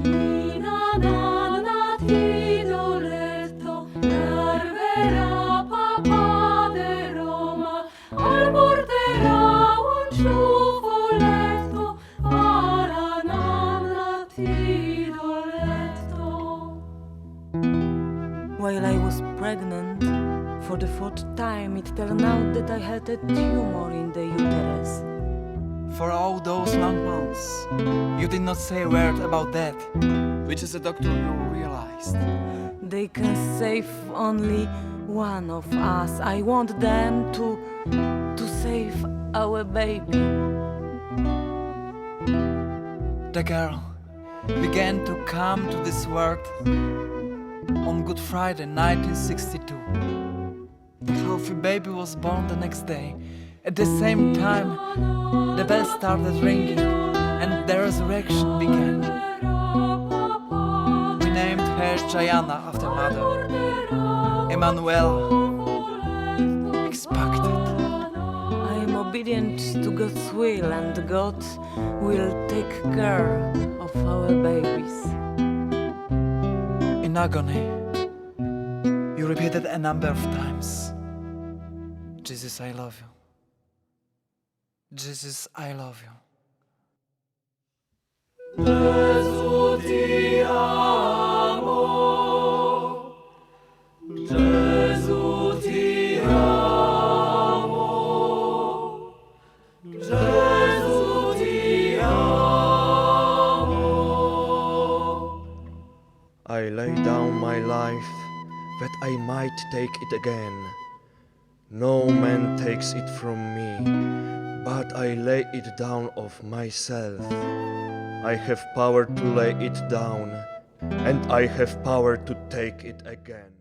Nina nanna tido letto, garverà papà de Roma, al porterà un ciuffoletto, alla nanna tido letto. While I was pregnant, for the fourth time it turned out that I had a tumor in the uterus. For all those long months, you did not say a word about that, which as a doctor you realized. They can save only one of us. I want them to save our baby. The girl began to come to this world on Good Friday 1962. The healthy baby was born the next day. At the same time, the bell started ringing and the resurrection began. We named her Jayana after mother, Emanuela, expected. I am obedient to God's will, and God will take care of our babies. In agony, you repeated a number of times, Jesus, I love you. Jesus, I love you. Gesù ti amo, Gesù ti amo, Gesù ti amo. I lay down my life that I might take it again. No man takes it from me, but I lay it down of myself. I have power to lay it down, and I have power to take it again.